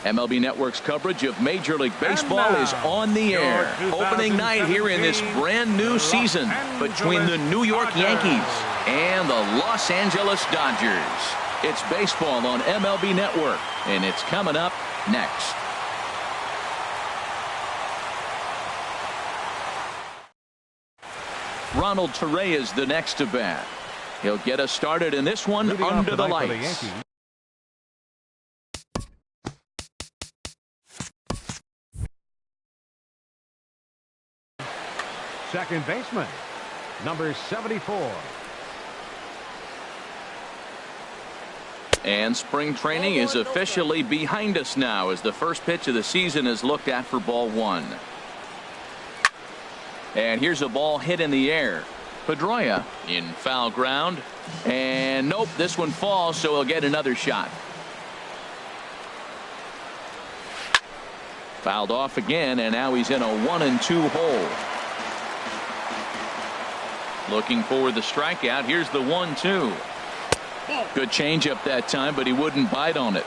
MLB Network's coverage of Major League Baseball is on the air. Opening night here in this brand new season between the New York Yankees and the Los Angeles Dodgers. It's baseball on MLB Network, and it's coming up next. Ronald Torreyes is the next to bat. He'll get us started in this one under the lights. Second baseman, number 74. And spring training is officially behind us now as the first pitch of the season is looked at for ball one. And here's a ball hit in the air. Pedroia in foul ground. And nope, this one falls, so he'll get another shot. Fouled off again, and now he's in a 1-2 hole. Looking for the strikeout. Here's the 1-2. Good changeup that time, but he wouldn't bite on it.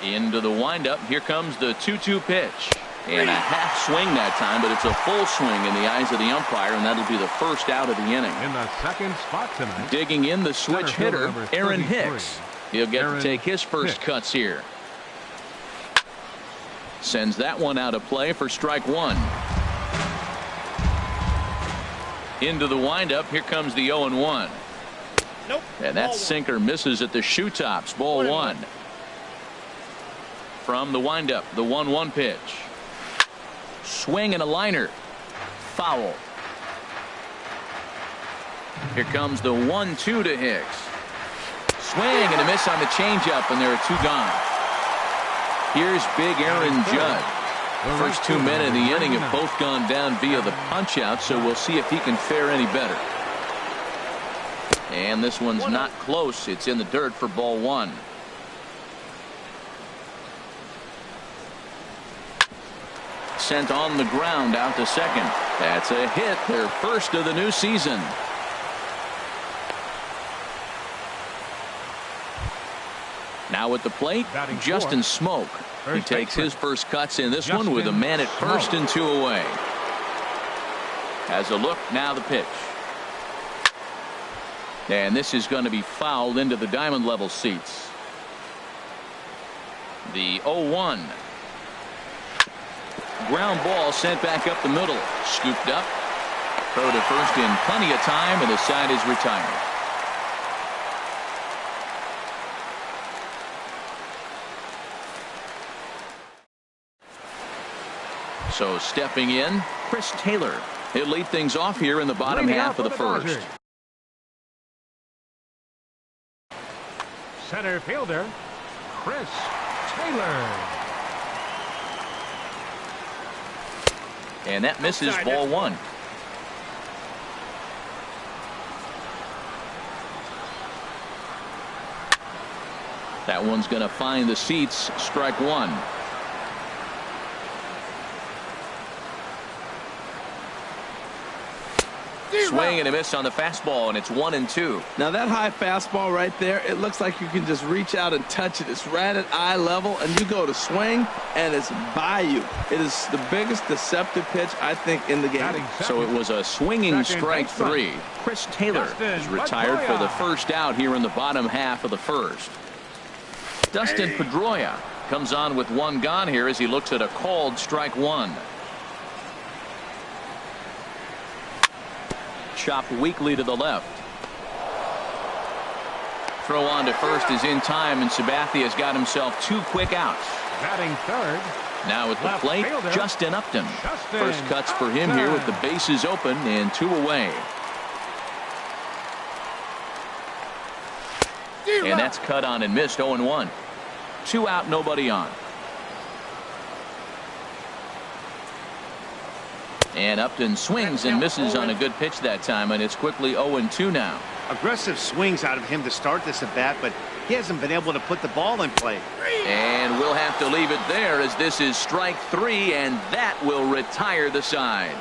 Into the windup. Here comes the 2-2 pitch. And a half swing that time, but it's a full swing in the eyes of the umpire, and that'll be the first out of the inning. In the second spot tonight, digging in the switch hitter, Aaron Hicks. He'll get to take his first cuts here. Sends that one out of play for strike one. Into the windup. Here comes the 0-1. Nope. And that sinker misses at the shoe tops. Ball one. From the windup, the 1-1 pitch. Swing and a liner. Foul. Here comes the 1-2 to Hicks. Swing and a miss on the changeup, and there are two gone. Here's big Aaron Judge. The first 2 men in the inning have both gone down via the punch out, so we'll see if he can fare any better. And this one's not close. It's in the dirt for ball one. Sent on the ground out to second. That's a hit, their first of the new season. Now at the plate, Justin Smoak. He takes his first cuts in this one with a man at first and 2 away. Has a look, now the pitch. And this is going to be fouled into the diamond level seats. The 0-1. Ground ball sent back up the middle. Scooped up. Throw to first in plenty of time, and the side is retired. So stepping in, Chris Taylor. He'll lead things off here in the bottom half of the first. Center fielder, Chris Taylor. And that misses ball one. That one's going to find the seats. Strike one. Swing and a miss on the fastball, and it's 1-2. Now that high fastball right there, it looks like you can just reach out and touch it. It's right at eye level, and you go to swing, and it's by you. It is the biggest deceptive pitch, I think, in the game. So it was a swinging strike three. Chris Taylor is retired for the first out here in the bottom half of the first. Dustin Pedroia comes on with one gone here as he looks at a called strike one. Chopped weakly to the left. Throw on to first is in time, and Sabathia's got himself 2 quick outs. Batting third. Now at the plate, Justin Upton. First cuts for him here with the bases open and 2 away. And that's cut on and missed. 0-1. 2 out, nobody on. And Upton swings and misses on a good pitch that time, and it's quickly 0-2 now. Aggressive swings out of him to start this at bat, but he hasn't been able to put the ball in play. And we'll have to leave it there as this is strike 3, and that will retire the side.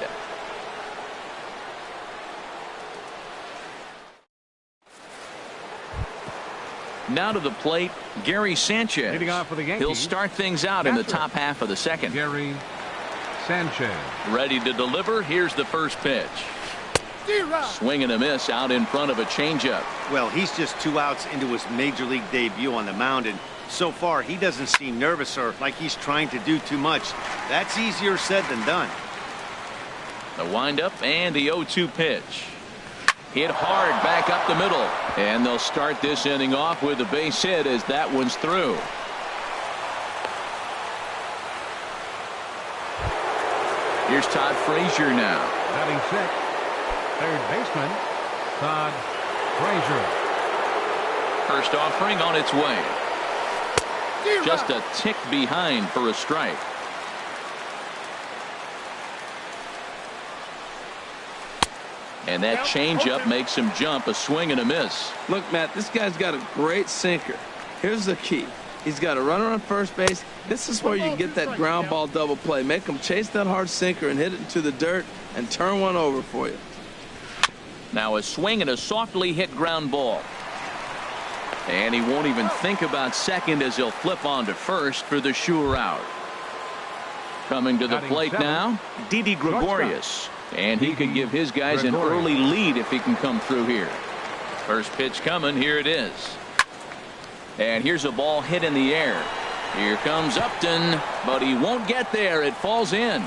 Now to the plate, Gary Sanchez. Leading off for the Yankees, He'll start things out in the top half of the second. Gary Sanchez. Ready to deliver. Here's the first pitch. Swing and a miss out in front of a changeup. Well, he's just 2 outs into his major league debut on the mound, and so far he doesn't seem nervous or like he's trying to do too much. That's easier said than done. The windup and the 0-2 pitch. Hit hard back up the middle, and they'll start this inning off with a base hit as that one's through. Here's Todd Frazier now. Batting sixth, third baseman, Todd Frazier. First offering on its way. Just a tick behind for a strike. And that changeup makes him jump. A swing and a miss. Look, Matt, this guy's got a great sinker. Here's the key. He's got a runner on first base. This is where you get that ground ball double play. Make him chase that hard sinker and hit it into the dirt and turn one over for you. Now a swing and a softly hit ground ball. And he won't even think about second as he'll flip on to first for the sure out. Coming to the plate now, Didi Gregorius. And he could give his guys an early lead if he can come through here. First pitch coming. Here it is. And here's a ball hit in the air. Here comes Upton, but he won't get there. It falls in.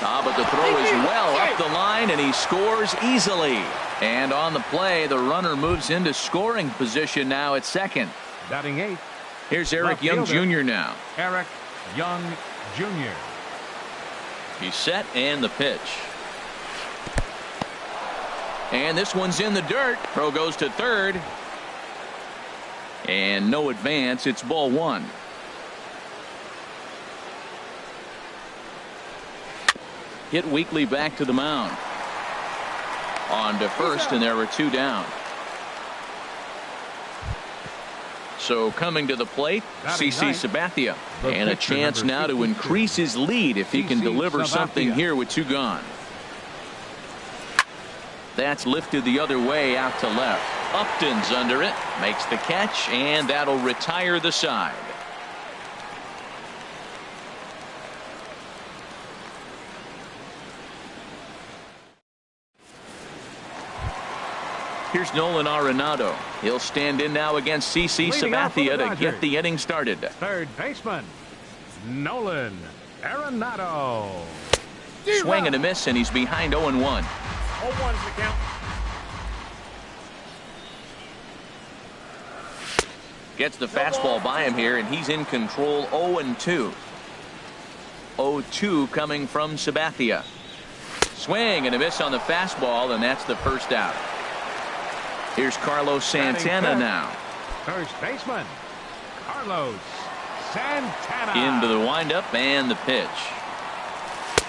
But the throw is well up the line, and he scores easily. And on the play, the runner moves into scoring position now at second. Batting eighth. Here's Eric Young Jr. now. Eric Young Jr. He's set, and the pitch. And this one's in the dirt. Throw goes to third. And no advance. It's ball one. Hit weakly back to the mound. On to first, and there are 2 down. So coming to the plate, CC Sabathia. And a chance now to increase his lead if he can deliver something here with 2 gone. That's lifted the other way out to left. Upton's under it, makes the catch, and that'll retire the side. Here's Nolan Arenado. He'll stand in now against CC Sabathia to get the inning started. Third baseman, Nolan Arenado. Swing and a miss, and he's behind 0-1. 0-1's the count. Gets the fastball by him here, and he's in control. 0-2. 0-2 coming from Sabathia. Swing and a miss on the fastball, and that's the first out. Here's Carlos Santana now. First baseman, Carlos Santana. Into the windup and the pitch.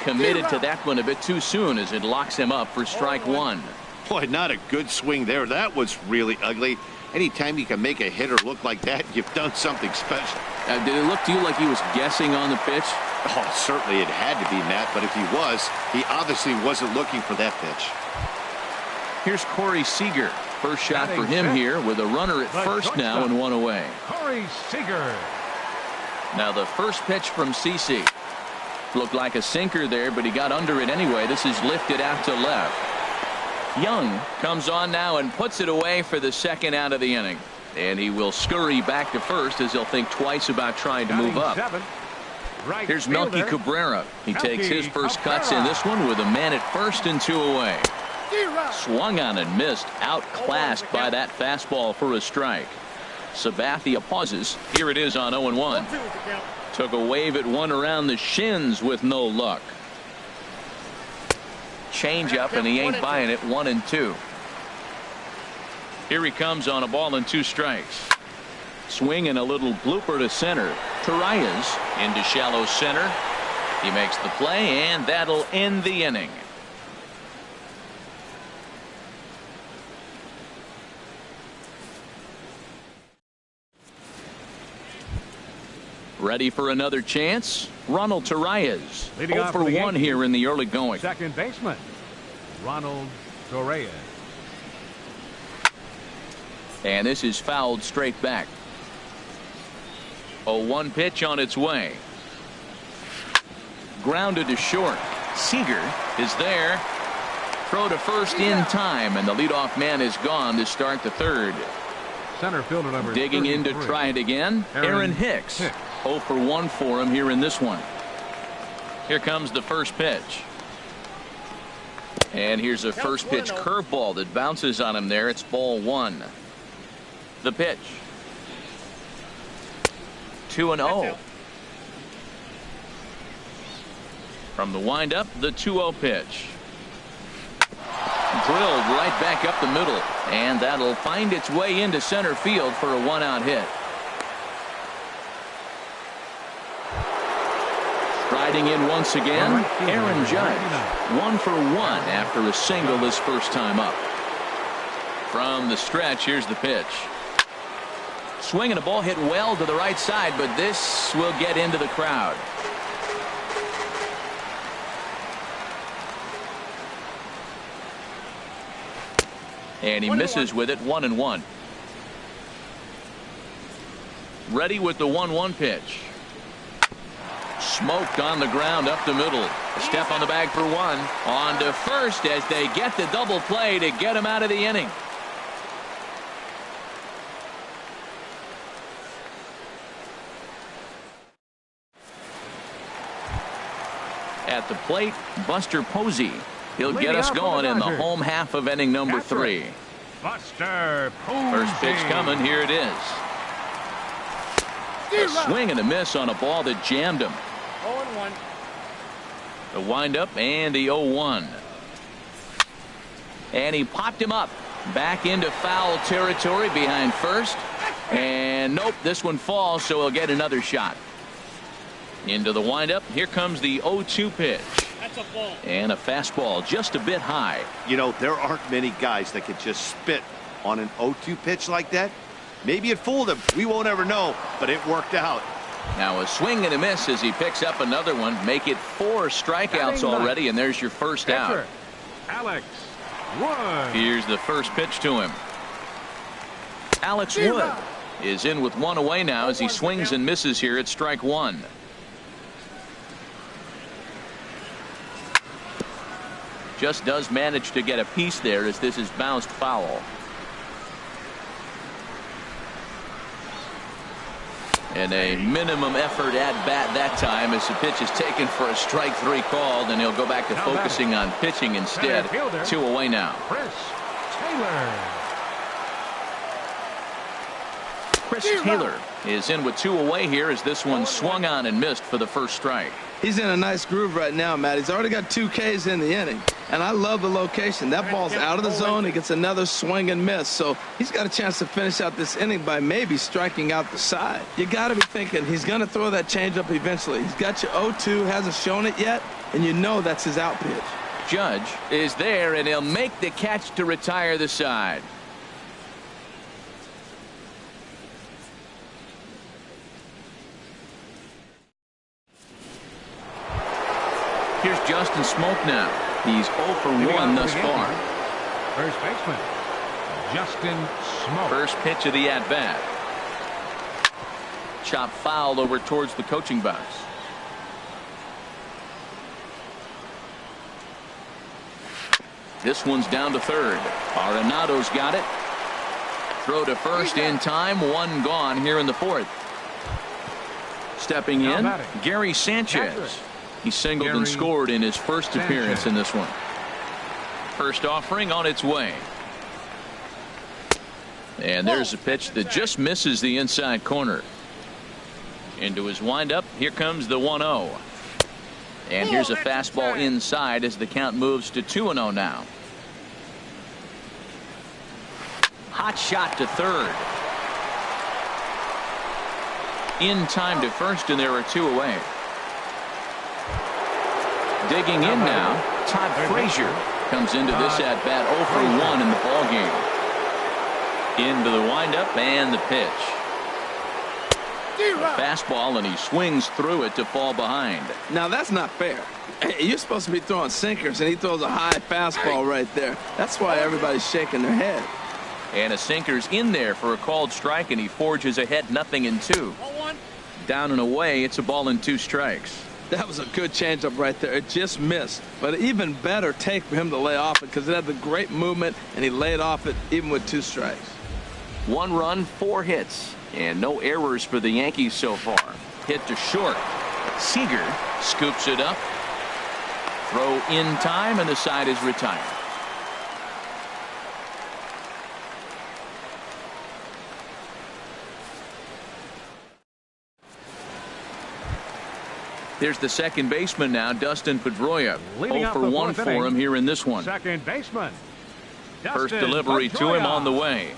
Committed to that one a bit too soon as it locks him up for strike one. Boy, not a good swing there. That was really ugly. Anytime you can make a hitter look like that, you've done something special. Did it look to you like he was guessing on the pitch? Oh, certainly it had to be, Matt, but if he was, he obviously wasn't looking for that pitch. Here's Corey Seager. First shot for him here with a runner at first now and 1 away. Corey Seager. Now the first pitch from CC. Looked like a sinker there, but he got under it anyway. This is lifted out to left. Young comes on now and puts it away for the second out of the inning. And he will scurry back to first as he'll think twice about trying to move up. Here's Melky Cabrera. He takes his first cuts in this one with a man at first and 2 away. Swung on and missed. Outclassed by that fastball for a strike. Sabathia pauses. Here it is on 0-1. Took a wave at one around the shins with no luck. Change up, and he ain't buying it. 1-2. Here he comes on a ball and 2 strikes. Swing and a little blooper to center. Torreyes into shallow center. He makes the play, and that'll end the inning. Ready for another chance? Ronald Torreyes. 0 for 1 here in the early going. Second baseman, Ronald Torreyes. And this is fouled straight back. 0-1 pitch on its way. Grounded to short. Seager is there. Throw to first in time, and the leadoff man is gone to start the third. Center fielder number Digging in to 33. try it again, Aaron Hicks. 0 for 1 for him here in this one. Here comes the first pitch. And here's a first pitch curveball that bounces on him there. It's ball 1. The pitch. 2-0. From the windup, the 2-0 pitch. Drilled right back up the middle, and that'll find its way into center field for a 1-out hit. Striding in once again, Aaron Judge. 1 for 1 after a single his first time up. From the stretch, here's the pitch. Swinging a ball hit well to the right side, but this will get into the crowd. And he misses with it. 1-1. Ready with the 1-1 pitch. Smoked on the ground up the middle. A step on the bag for 1. On to first as they get the double play to get him out of the inning. At the plate, Buster Posey. He'll get us going in the home half of inning number 3. Buster Posey. First pitch coming. Here it is. A swing and a miss on a ball that jammed him. 0-1. The windup and the 0-1. And he popped him up. Back into foul territory behind first. And nope, this one falls, so he'll get another shot. Into the windup. Here comes the 0-2 pitch. That's a ball. And a fastball just a bit high. You know, there aren't many guys that could just spit on an 0-2 pitch like that. Maybe it fooled him. We won't ever know, but it worked out. Now a swing and a miss as he picks up another one. Make it 4 strikeouts already, and there's your first out. Alex Wood. Here's the first pitch to him. Alex Wood is in with 1 away now as he swings and misses here at strike 1. Just does manage to get a piece there as this is bounced foul. And a minimum effort at bat that time as the pitch is taken for a strike 3 called, and he'll go back to focusing on pitching instead. 2 away now. Chris Taylor. Chris Taylor is in with 2 away here as this one swung on and missed for the first strike. He's in a nice groove right now, Matt. He's already got 2 Ks in the inning, and I love the location. That ball's out of the zone. He gets another swing and miss, so he's got a chance to finish out this inning by maybe striking out the side. You got to be thinking he's going to throw that changeup eventually. He's got your 0-2, hasn't shown it yet, and you know that's his out pitch. Judge is there, and he'll make the catch to retire the side. Here's Justin Smoke now. He's 0 for 1 thus far. First baseman Justin Smoke. First pitch of the at-bat. Chop foul over towards the coaching box. This one's down to third. Arenado's got it. Throw to first in time. 1 gone here in the 4th. Stepping in, Gary Sanchez. He singled and scored in his first appearance in this one. First offering on its way. And there's a pitch that just misses the inside corner. Into his windup. Here comes the 1-0. And here's a fastball inside as the count moves to 2-0 now. Hot shot to third. In time to first, and there are 2 away. Digging in now, Todd Frazier comes into this at bat 0 for 1 in the ball game. Into the windup and the pitch. A fastball, and he swings through it to fall behind. Now that's not fair. You're supposed to be throwing sinkers, and he throws a high fastball right there. That's why everybody's shaking their head. And a sinker's in there for a called strike, and he forges ahead 0-2. Down and away, it's a ball and 2 strikes. That was a good changeup right there. It just missed. But an even better take for him to lay off it because it had the great movement, and he laid off it even with 2 strikes. 1 run, 4 hits, and no errors for the Yankees so far. Hit to short. Seager scoops it up. Throw in time, and the side is retired. There's the second baseman now, Dustin Pedroia. Leading 0 for 1 for him here in this one. Second baseman. First Dustin delivery to him Pedroia. on the way.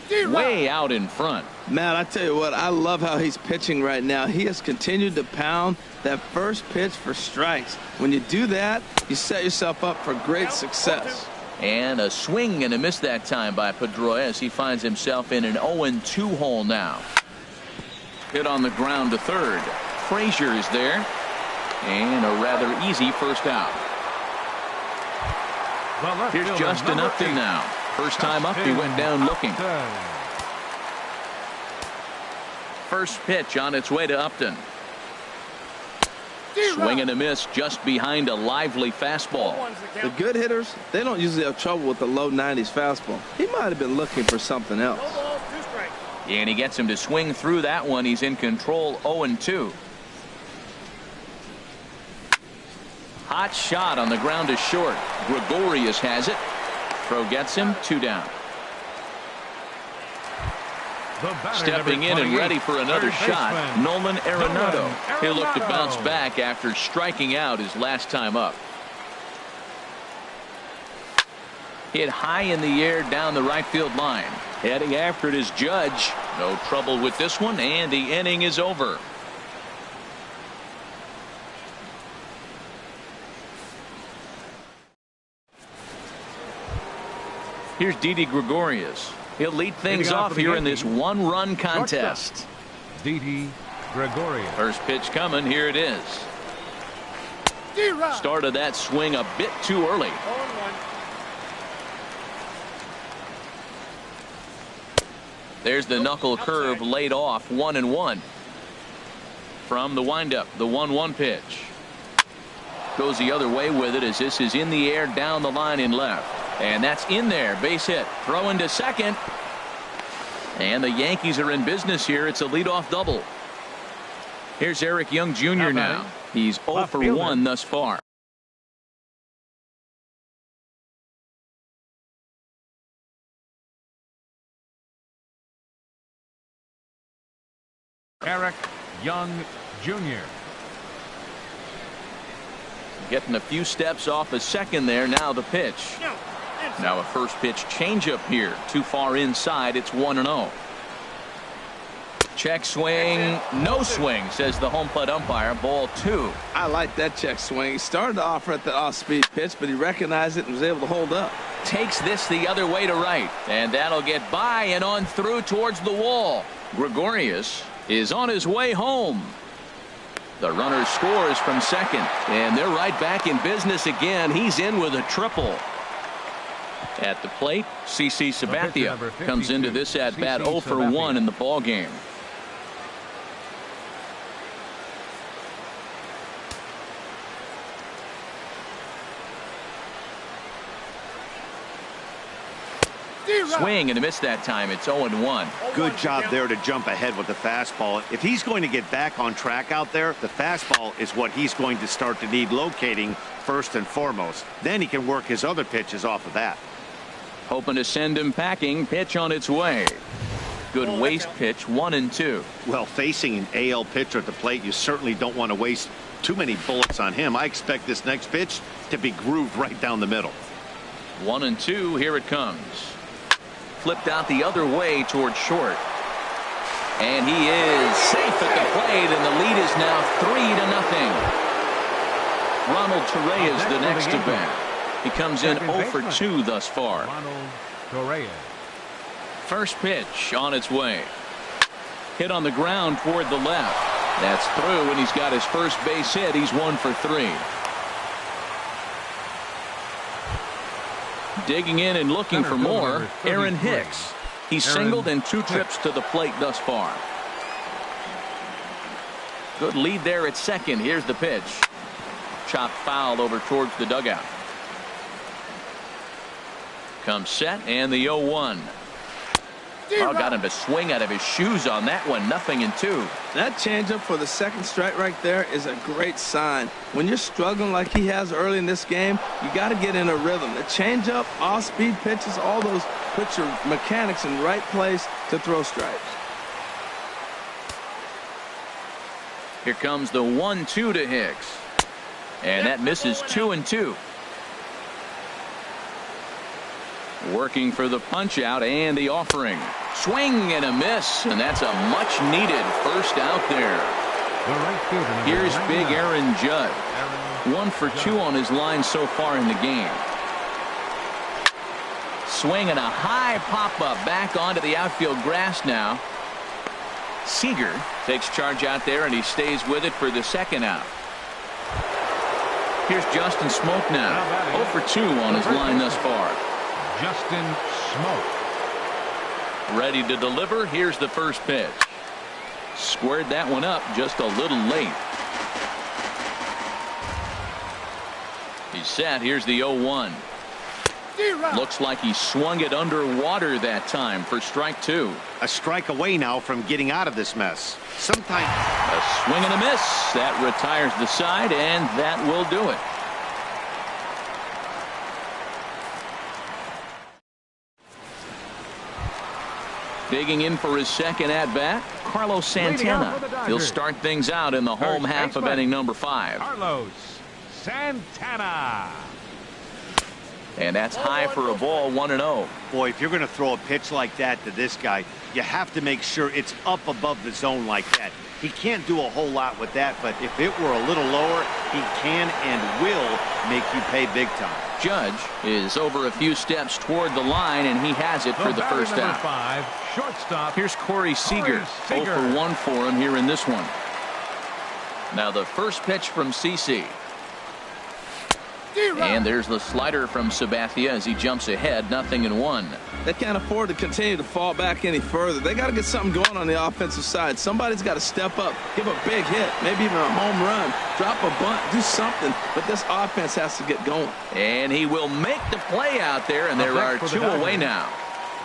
Way out in front. Man, I tell you what, I love how he's pitching right now. He has continued to pound that first pitch for strikes. When you do that, you set yourself up for great success. And a swing and a miss that time by Pedroia as he finds himself in an 0-2 hole now. Hit on the ground to third. Frazier is there. And a rather easy first out. Here's Justin Upton now. First time up, he went down looking. First pitch on its way to Upton. Swing and a miss just behind a lively fastball. The good hitters, they don't usually have trouble with the low 90s fastball. He might have been looking for something else. And he gets him to swing through that one. He's in control, 0-2. Hot shot on the ground is short. Gregorius has it. Throw gets him, 2 down. Stepping in and ready for another shot, Nolan Arenado. He'll look to bounce back after striking out his last time up. Hit high in the air down the right field line. Heading after it is Judge. No trouble with this one, and the inning is over. Here's Didi Gregorius. He'll lead things off here in this 1-run contest. Didi Gregorius. First pitch coming. Here it is. Started that swing a bit too early. There's the knuckle curve laid off, 1-1. From the windup, the 1-1 pitch. Goes the other way with it as this is in the air down the line in left. And that's in there. Base hit. Throw into second. And the Yankees are in business here. It's a leadoff double. Here's Eric Young Jr. now. He's 0 for 1 thus far. Eric Young Jr. Getting a few steps off a second there. Now the pitch. Now a first pitch changeup here. Too far inside. It's 1-0. Check swing. No swing, says the home plate umpire. Ball 2. I like that check swing. He started to offer at the off-speed pitch, but he recognized it and was able to hold up. Takes this the other way to right. And that'll get by and on through towards the wall. Gregorius is on his way home. The runner scores from second. And they're right back in business again. He's in with a triple. At the plate, CC Sabathia comes into this at bat 0 for 1 in the ball game. Swing and a miss that time. It's 0-1. Good job there to jump ahead with the fastball. If he's going to get back on track out there, the fastball is what he's going to start to need locating first and foremost. Then he can work his other pitches off of that. Hoping to send him packing. Pitch on its way. Good waste pitch, 1-2. Well, facing an AL pitcher at the plate, you certainly don't want to waste too many bullets on him. I expect this next pitch to be grooved right down the middle. 1-2. Here it comes. Flipped out the other way towards short. And he is safe at the plate, and the lead is now 3-0. Ronald Torreyes is the next to bat. He comes in 0 for 2 thus far. Ronald Torreyes. First pitch on its way. Hit on the ground toward the left. That's through, and he's got his first base hit. He's 1 for 3. Digging in and looking for more, Center fielder, Aaron 33. Hicks. He's Aaron singled and 2 Hicks. trips to the plate thus far. Good lead there at second. Here's the pitch. Chopped foul over towards the dugout. Comes set and the 0-1. Oh, got him to swing out of his shoes on that one. 0-2. That changeup for the second strike right there is a great sign. When you're struggling like he has early in this game, you got to get in a rhythm. The changeup, off-speed pitches, all those put your mechanics in the right place to throw strikes. Here comes the 1-2 to Hicks. And that misses 2-2. Working for the punch out and the offering. Swing and a miss, and that's a much needed first out there. The right fielder, number Here's 99. big Aaron Judd. Aaron 1 for 2 Judd. on his line so far in the game. Swing and a high pop up back onto the outfield grass now. Seager takes charge out there and he stays with it for the second out. Here's Justin Smoke now. 0 for 2 on his line thus far. Justin Smoke. Ready to deliver. Here's the first pitch. Squared that one up just a little late. He's set. Here's the 0-1. Looks like he swung it underwater that time for strike 2. A strike away now from getting out of this mess. Sometimes A swing and a miss. That retires the side, and that will do it. Digging in for his second at-bat, Carlos Leading Santana. off for the Dodgers. He'll start things out in the home First half of baseman. inning number 5. Carlos Santana. And that's high for a ball, 1-0. boy, if you're going to throw a pitch like that to this guy, you have to make sure it's up above the zone like that. He can't do a whole lot with that, but if it were a little lower, he can and will make you pay big time. Judge is over a few steps toward the line, and he has it for the batter, first number out. 5, shortstop. Here's Corey Seager. 0 Seager. for 1 for him here in this one. Now the first pitch from CC. And there's the slider from Sabathia as he jumps ahead, 0-1. They can't afford to continue to fall back any further. They got to get something going on the offensive side. Somebody's got to step up, give a big hit, maybe even a home run, drop a bunt, do something. But this offense has to get going. And he will make the play out there, and there are Effect for 2 the away Dodgers. now.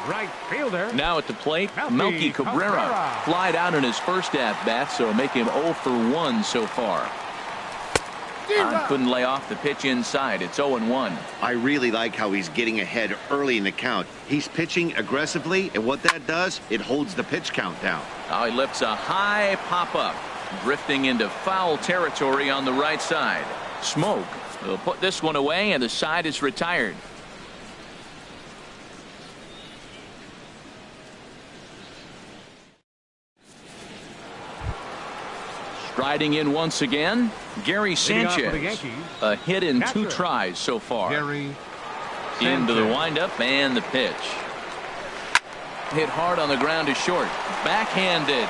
Right fielder. Now at the plate, Melky Melky Cabrera. Cabrera. Flied out in his first at-bat, so make him 0 for 1 so far. Couldn't lay off the pitch inside. It's 0-1. I really like how he's getting ahead early in the count. He's pitching aggressively, and what that does, it holds the pitch count down. Now he lifts a high pop-up, drifting into foul territory on the right side. Smoke will put this one away, and the side is retired. Striding in once again, Gary Leading off for the Sanchez. Yankees, A hit in 2 catcher. tries so far. Gary Into the Sanchez. windup and the pitch. Hit hard on the ground to short. Backhanded.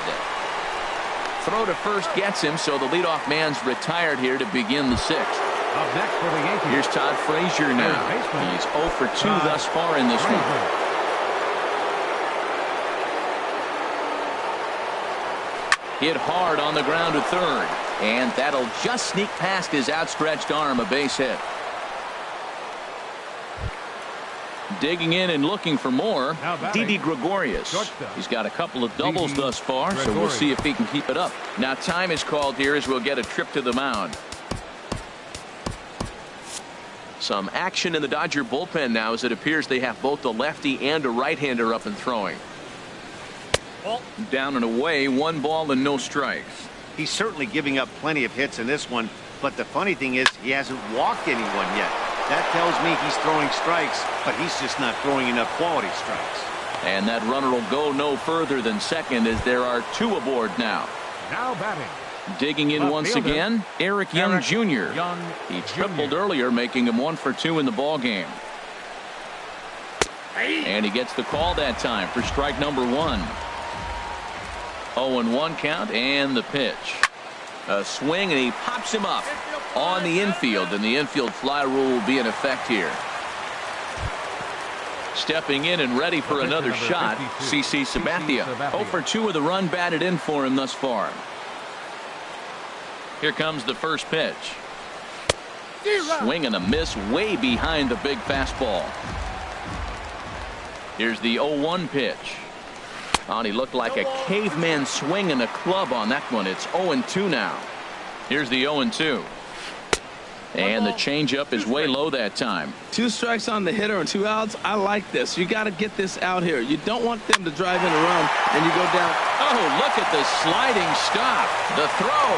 Throw to first gets him, so the leadoff man's retired here to begin the 6th. Up next for the Yankees. Here's Todd Frazier now. Third baseman. He's 0 for 2 Todd thus far in this one. Frazier. Hit hard on the ground to third. And that'll just sneak past his outstretched arm, a base hit. Digging in and looking for more, Now batting. Didi Gregorius. Shortstop. He's got a couple of doubles Didi thus far, so we'll see if he can keep it up. Now time is called here as we'll get a trip to the mound. Some action in the Dodger bullpen now as it appears they have both a lefty and a right-hander up and throwing. Down and away, 1 ball and no strikes. He's certainly giving up plenty of hits in this one, but the funny thing is he hasn't walked anyone yet. That tells me he's throwing strikes, but he's just not throwing enough quality strikes. And that runner will go no further than second as there are 2 aboard now. Now batting. Digging in Left once fielder, again, Eric Young Eric Jr. Young He Jr. tripled earlier, making him 1 for 2 in the ball game. And he gets the call that time for strike number 1. 0-1 count and the pitch. A swing and he pops him up on the infield, and the infield fly rule will be in effect here. Stepping in and ready for another shot, CC Sabathia. 0 for 2 with a run batted in for him thus far. Here comes the first pitch. Swing and a miss way behind the big fastball. Here's the 0-1 pitch. Oh, and he looked like a caveman swinging a club on that one. It's 0-2 now. Here's the 0-2. And the changeup is way low that time. 2 strikes on the hitter and 2 outs. I like this. You got to get this out here. You don't want them to drive in a run and you go down. Oh, look at the sliding stop. The throw.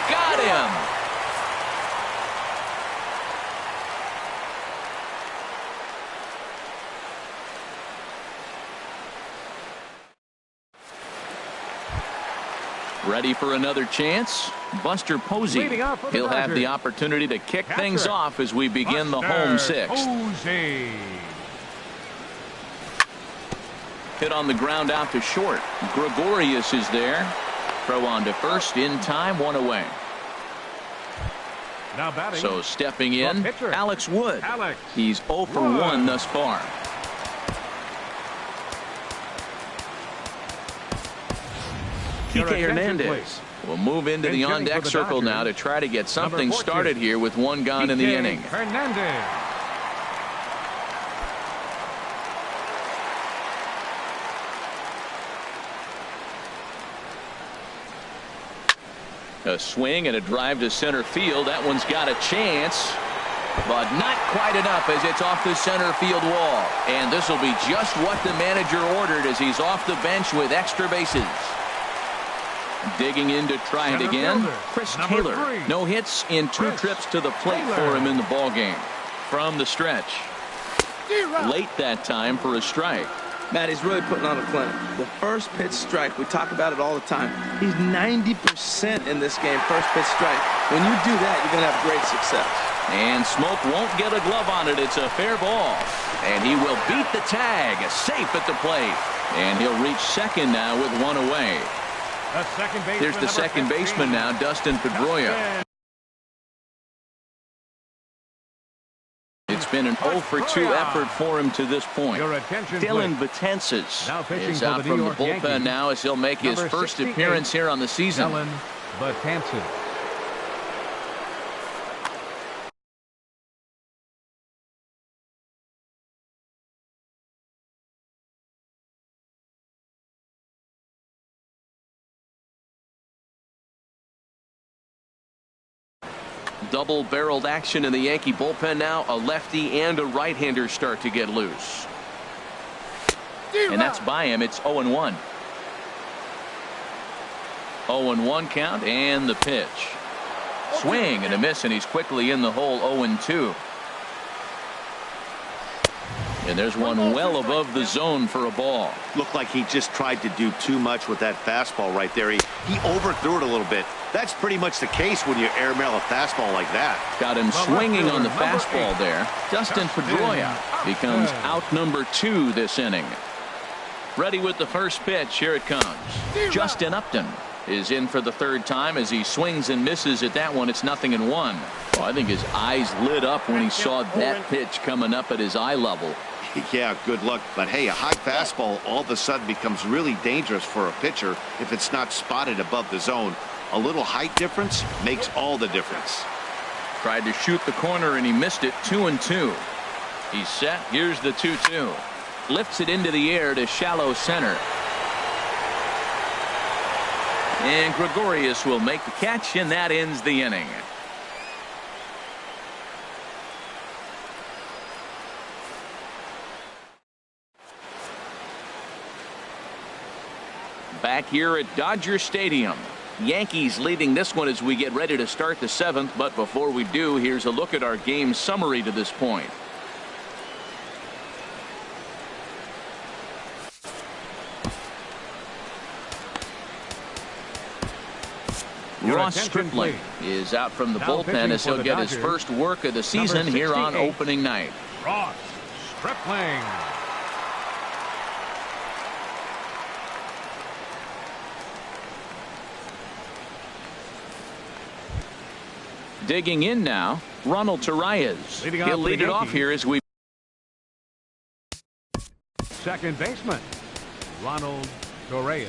Got him. Ready for another chance? Buster Posey. He'll have the opportunity to kick things off as we begin the home sixth. Hit on the ground out to short. Gregorius is there. Throw on to first in time, 1 away. Now batting. So stepping in, Alex Wood. He's 0 for 1 thus far. Kike Hernandez will move into the on-deck circle now to try to get something started here with 1 gone in the inning. Hernandez. A swing and a drive to center field. That one's got a chance, but not quite enough as it's off the center field wall. And this will be just what the manager ordered as he's off the bench with extra bases. Digging in to try it again. Chris Taylor. No hits in 2 trips to the plate for him in the ballgame. From the stretch. Late that time for a strike. Matt, he's really putting on a clinic. The first pitch strike, we talk about it all the time. He's 90% in this game, first pitch strike. When you do that, you're going to have great success. And Smoke won't get a glove on it. It's a fair ball. And he will beat the tag. Safe at the plate. And he'll reach second now with 1 away. Here's the second baseman now, Dustin Pedroia. It's been an 0 for 2 effort for him to this point. Dylan Betances is out from the bullpen now as he'll make his first appearance here on the season. Dylan Betances. Double-barreled action in the Yankee bullpen now. A lefty and a right-hander start to get loose. And that's by him. It's 0-1. 0-1 count and the pitch. Swing and a miss, and he's quickly in the hole. 0-2. And there's one well above the zone for a ball. Looked like he just tried to do too much with that fastball right there. He overthrew it a little bit. That's pretty much the case when you airmail a fastball like that. Got him swinging on the fastball there. Dustin Pedroia becomes out number 2 this inning. Ready with the first pitch. Here it comes. Justin Upton is in for the 3rd time as he swings and misses at that one. It's 0-1. Well, I think his eyes lit up when he saw that pitch coming up at his eye level. Yeah, good luck. But hey, a high fastball all of a sudden becomes really dangerous for a pitcher if it's not spotted above the zone. A little height difference makes all the difference. Tried to shoot the corner and he missed it. 2-2. He's set. Here's the 2-2. Lifts it into the air to shallow center. And Gregorius will make the catch, and that ends the inning. Back here at Dodger Stadium. Yankees leading this one as we get ready to start the 7th. But before we do, here's a look at our game summary to this point. Ross Stripling is out from the bullpen as he'll get his first work of the season here on opening night. Ross Stripling. Digging in now, Ronald Torreyes. He'll lead it off here as we second baseman, Ronald Torreyes.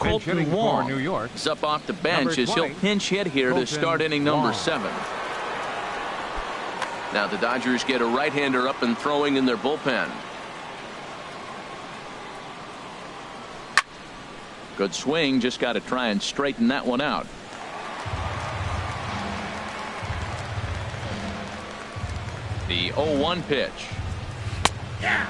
Pinch hitting Colton for Wong New York is up off the bench Number as 20, he'll pinch hit here Colton to start inning number Wong. 7. Now the Dodgers get a right-hander up and throwing in their bullpen. Good swing, just got to try and straighten that one out. The 0-1 pitch.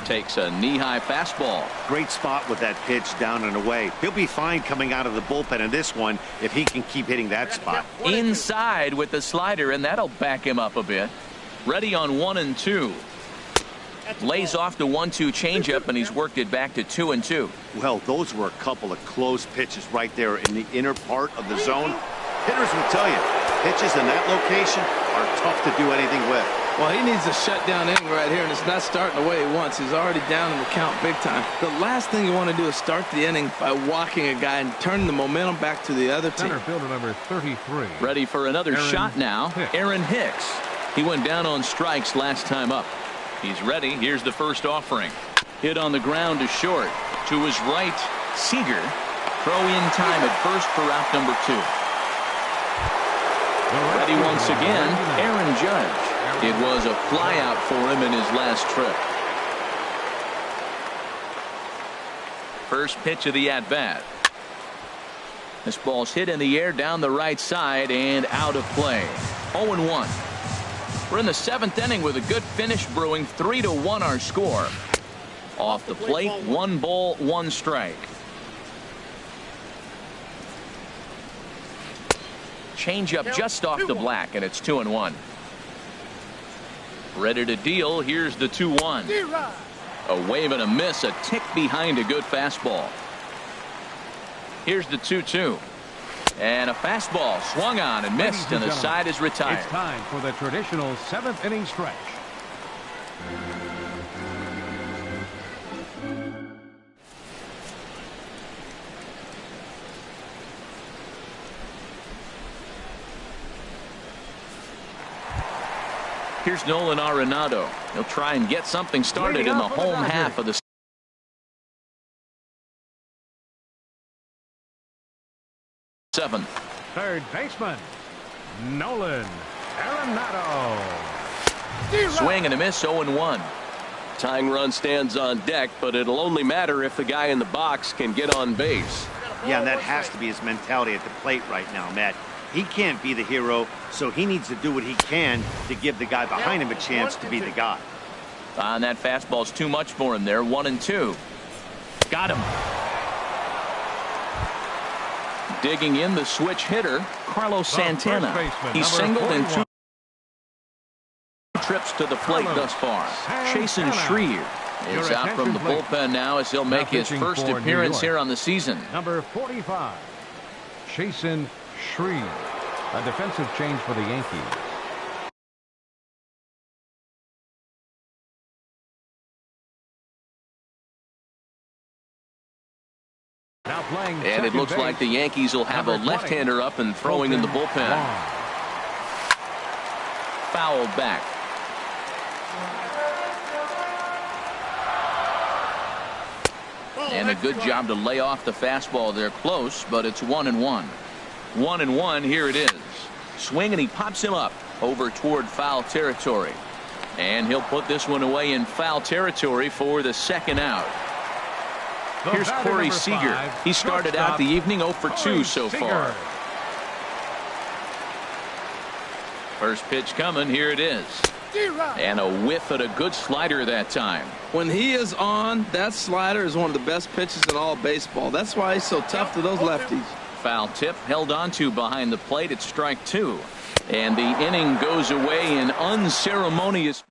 Takes a knee-high fastball. Great spot with that pitch down and away. He'll be fine coming out of the bullpen in this one if he can keep hitting that spot. Inside with the slider, and that'll back him up a bit. Ready on 1-2. Lays off the 1-2 changeup, and he's worked it back to 2-2. Well, those were a couple of close pitches right there in the inner part of the zone. Hitters will tell you, pitches in that location are tough to do anything with. Well, he needs a shutdown inning right here, and it's not starting the way he wants. He's already down in the count big time. The last thing you want to do is start the inning by walking a guy and turning the momentum back to the other team. Center fielder number 33. Ready for another Aaron shot now. Hicks. Aaron Hicks. He went down on strikes last time up. He's ready. Here's the first offering. Hit on the ground to short. To his right, Seager. Throw in time at first for out number 2. Ready once again, Aaron Judge. It was a flyout for him in his last trip. First pitch of the at-bat. This ball's hit in the air down the right side and out of play. 0-1. We're in the 7th inning with a good finish brewing. 3-1 our score. Off the plate, 1 ball, 1 strike. Change up just off the black, and it's 2-1. Ready to deal. Here's the 2-1. A wave and a miss, a tick behind a good fastball. Here's the 2-2. And a fastball swung on and missed, and the side is retired. It's time for the traditional 7th inning stretch. Here's Nolan Arenado. He'll try and get something started in the home half of the 7th. Third baseman, Nolan Arenado. Swing and a miss, 0-1. Tying run stands on deck, but it'll only matter if the guy in the box can get on base. Yeah, and that has to be his mentality at the plate right now, Matt. He can't be the hero, so he needs to do what he can to give the guy behind him a chance to be the guy. And that fastball's too much for him there. 1-2. Got him. Digging in the switch hitter, Carlos Santana. He singled in 2 trips to the plate thus far. Chasen Shreve is out from the bullpen now as he'll make his first appearance here on the season. Number 45, Chasen Shreve, a defensive change for the Yankees. Now playing And it looks like the Yankees will have a left-hander up and throwing in the bullpen. Fouled back. And a good job to lay off the fastball there close, but it's 1-1. 1-1, here it is. Swing and he pops him up over toward foul territory. And he'll put this one away in foul territory for the second out. Here's Corey Seager. He started out the evening 0 for 2 so far. First pitch coming. Here it is. And a whiff at a good slider that time. When he is on, that slider is one of the best pitches in all baseball. That's why he's so tough to those lefties. Foul tip held onto behind the plate. It's strike 2. And the inning goes away in unceremonious.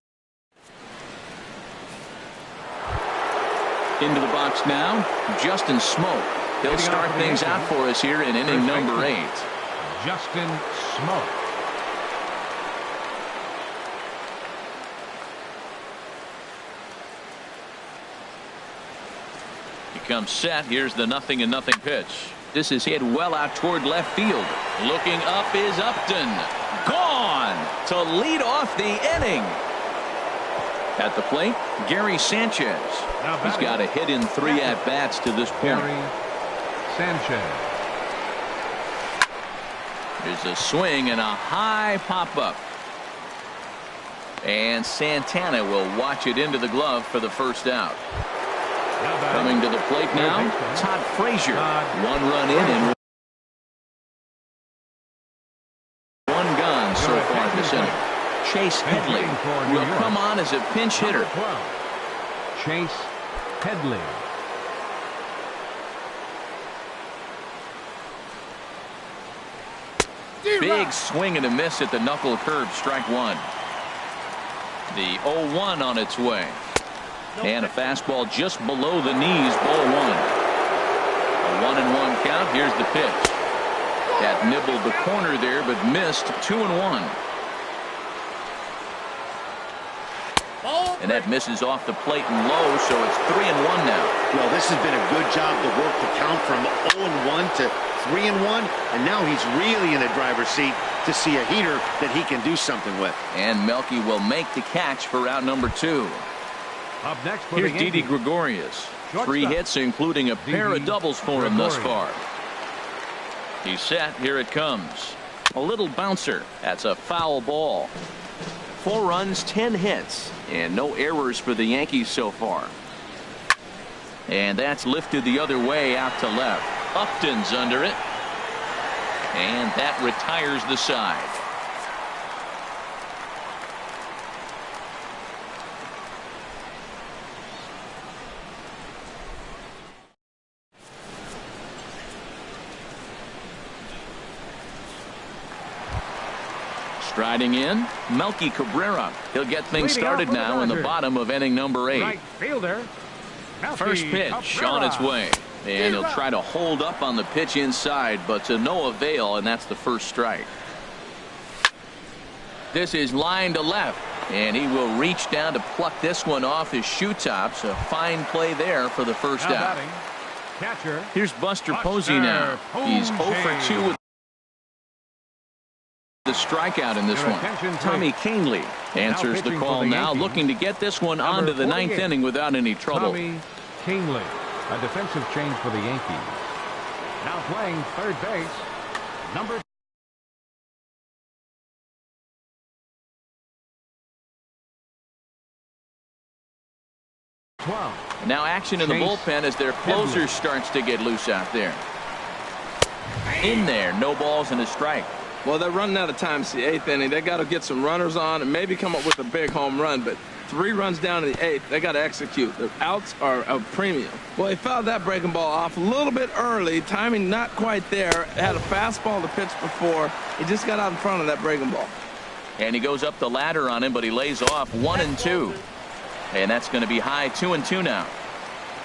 Into the box now, Justin Smoke. He'll start things out for us here in inning number 8. Justin Smoke. He comes set. Here's the 0-0 pitch. This is hit well out toward left field. Looking up is Upton. Gone to lead off the inning. At the plate, Gary Sanchez. He's got a hit in 3 at-bats to this point. Gary Sanchez. There's a swing and a high pop-up. And Santana will watch it into the glove for the first out. Coming to the plate now, Todd Frazier. 1 run in and 1 gone so far this inning. Chase Headley will come on as a pinch hitter. Chase Headley. Big swing and a miss at the knuckle curve, strike 1. The 0-1 on its way. And a fastball just below the knees, ball 1. A 1-1 count. Here's the pitch. That nibbled the corner there, but missed. 2-1. And that misses off the plate and low, so it's 3-1 now. Well, this has been a good job to work the count from 0-1 to 3-1, and now he's really in the driver's seat to see a heater that he can do something with. And Melky will make the catch for out number 2. Up next, here's Didi Gregorius. 3 hits, including a pair of doubles for him thus far. He's set. Here it comes. A little bouncer. That's a foul ball. 4 runs, 10 hits, and no errors for the Yankees so far. And that's lifted the other way out to left. Upton's under it. And that retires the side. Striding in, Melky Cabrera. He'll get things started now in the bottom of inning number 8. Right fielder. First pitch on its way. And he'll try to hold up on the pitch inside, but to no avail, and that's the first strike. This is line to left, and he will reach down to pluck this one off his shoe tops. A fine play there for the first out. Catcher. Here's Buster Posey now. He's 0 for 2 with the strikeout in this one. Tommy Kahnle answers the call now, looking to get this one onto the 9th inning without any trouble. Tommy Kahnle, a defensive change for the Yankees. Now playing third base, number 12. Now action in the bullpen as their closer starts to get loose out there. In there, no balls and a strike. Well, they're running out of time. It's the 8th inning. They got to get some runners on and maybe come up with a big home run. But 3 runs down in the 8th. They got to execute. The outs are a premium. Well, he fouled that breaking ball off a little bit early. Timing not quite there. Had a fastball to pitch before. He just got out in front of that breaking ball. And he goes up the ladder on him, but he lays off 1-2. And that's going to be high 2-2 now.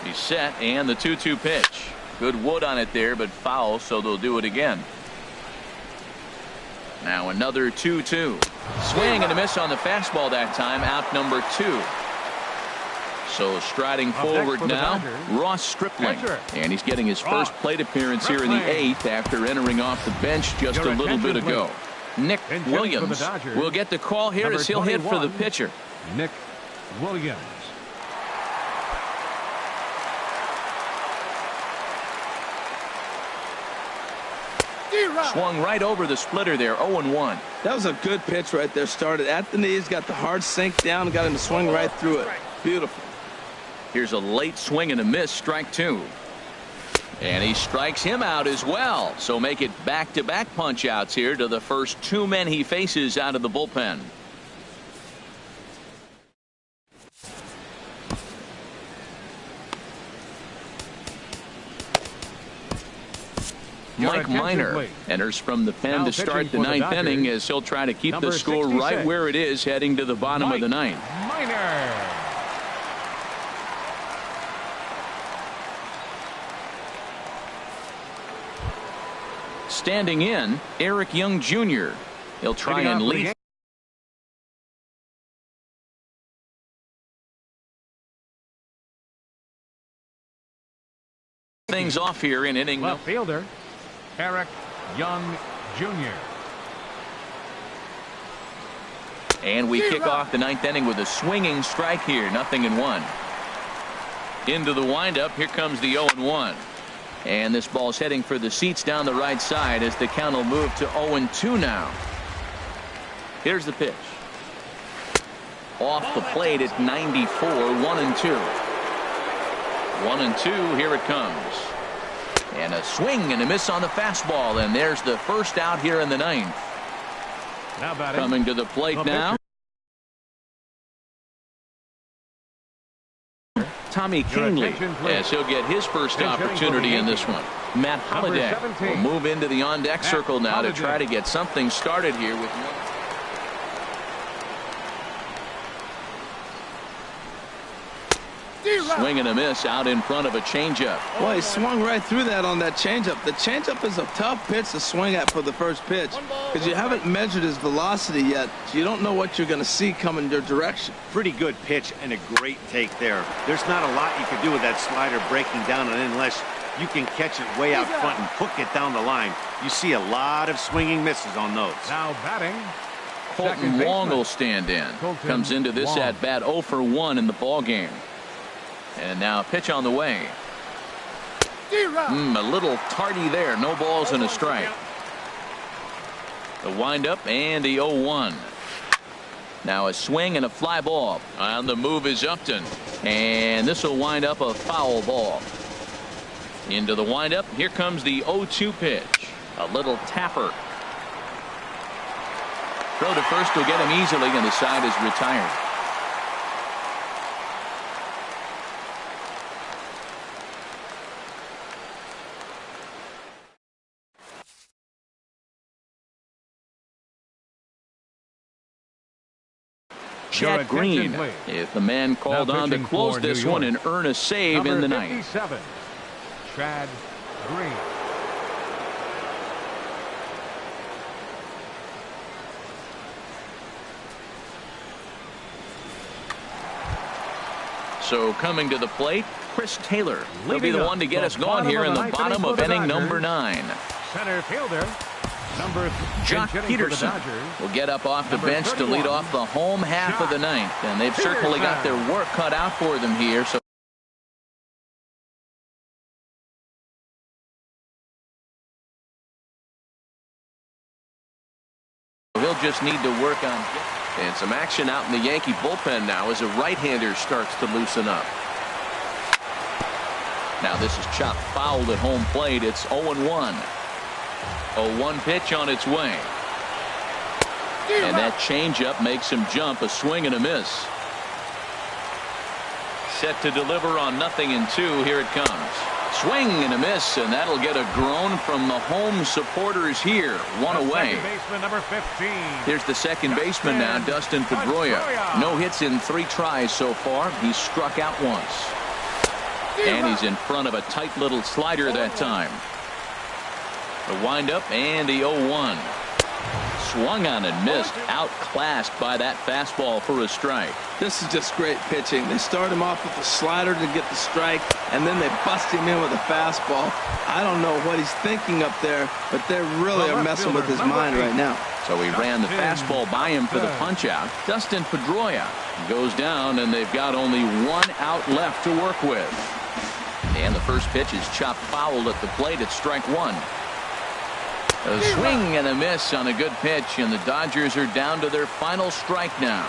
He's set, and the 2-2 pitch. Good wood on it there, but foul, so they'll do it again. Now another 2-2. Swing and a miss on the fastball that time. Out number 2. So striding forward now, Ross Stripling. And he's getting his first plate appearance here in the 8th after entering off the bench just a little bit ago. Nick Williams will get the call here as he'll hit for the pitcher. Nick Williams. Swung right over the splitter there, 0-1. That was a good pitch right there. Started at the knees, got the hard sink down, got him to swing right through it. Beautiful. Here's a late swing and a miss, strike 2. And he strikes him out as well. So make it back-to-back punch-outs here to the first 2 men he faces out of the bullpen. Mike Minor enters from the pen to start the 9th inning as he'll try to keep the score right where it is heading to the bottom of the 9th. Minor. Standing in, Eric Young Jr. He'll try and lead things off here in inning. Left fielder Eric Young Jr. And we kick off the 9th inning with a swinging strike here. 0-1. Into the windup. Here comes the 0-1. And this ball's heading for the seats down the right side as the count will move to 0-2 now. Here's the pitch. Off the plate at 94. 1-2. 1-2. Here it comes. And a swing and a miss on the fastball. And there's the first out here in the 9th. Now batting. Coming to the plate now. Tommy Kingley, as he'll get his first opportunity in this one. Matt Holliday will move into the on-deck circle now to try to get something started here with. Swing and a miss out in front of a changeup. Boy, he swung right through that on that changeup. The changeup is a tough pitch to swing at for the first pitch because you haven't measured his velocity yet, so you don't know what you're going to see coming your direction. Pretty good pitch and a great take there. There's not a lot you can do with that slider breaking down and unless you can catch it way out front and hook it down the line. You see a lot of swinging misses on those. Now batting. Colton Wong will stand in. Comes into this at bat 0 for 1 in the ball game. And now pitch on the way. A little tardy there. No balls and a strike. The windup and the 0-1. Now a swing and a fly ball. On the move is Upton. And this will wind up a foul ball. Into the windup. Here comes the 0-2 pitch. A little tapper. Throw to first will get him easily, and the side is retired. Chad Green is the man called on to close this one and earn a save in the 9th. Chad Green. So coming to the plate, Chris Taylor will be the one to get us going here in the bottom of inning number 9. Center fielder. Jock Peterson will get up off the bench to lead off the home half of the 9th, and they've certainly got their work cut out for them here. So he'll just need to work on. And some action out in the Yankee bullpen now as a right-hander starts to loosen up. Now this is chopped fouled at home plate. It's 0-1. 0-1 pitch on its way. And that changeup makes him jump. A swing and a miss. Set to deliver on 0-2. Here it comes. Swing and a miss, and that'll get a groan from the home supporters here. One away. Baseman number 15. Here's the second baseman now, Dustin Pedroia. No hits in 3 tries so far. He's struck out once. And he's in front of a tight little slider that time. The windup and the 0-1. Swung on and missed. Outclassed by that fastball for a strike. This is just great pitching. They start him off with the slider to get the strike, and then they bust him in with a fastball. I don't know what he's thinking up there, but they really are messing with his mind right now. So he ran the fastball by him for the punch out. Dustin Pedroia goes down, and they've got only 1 out left to work with. And the first pitch is chopped foul at the plate at strike 1. A swing and a miss on a good pitch, and the Dodgers are down to their final strike now.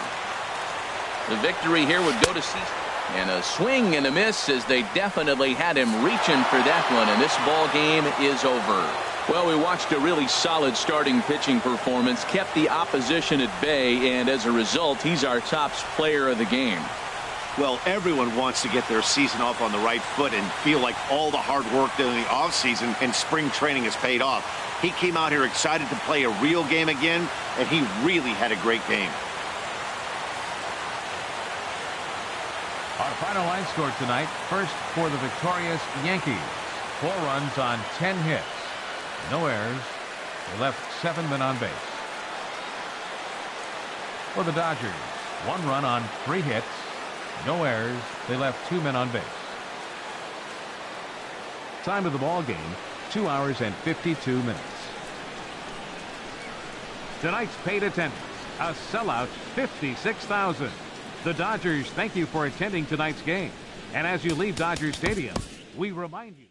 The victory here would go to Cease. And a swing and a miss as they definitely had him reaching for that one, and this ball game is over. Well, we watched a really solid starting pitching performance, kept the opposition at bay, and as a result, he's our top player of the game. Well, everyone wants to get their season off on the right foot and feel like all the hard work during the offseason and spring training has paid off. He came out here excited to play a real game again, and he really had a great game. Our final line score tonight. First for the victorious Yankees. 4 runs on 10 hits. No errors. They left 7 men on base. For the Dodgers, 1 run on 3 hits. No errors. They left 2 men on base. Time of the ball game, 2 hours and 52 minutes. Tonight's paid attendance. A sellout 56,000. The Dodgers thank you for attending tonight's game. And as you leave Dodger Stadium, we remind you.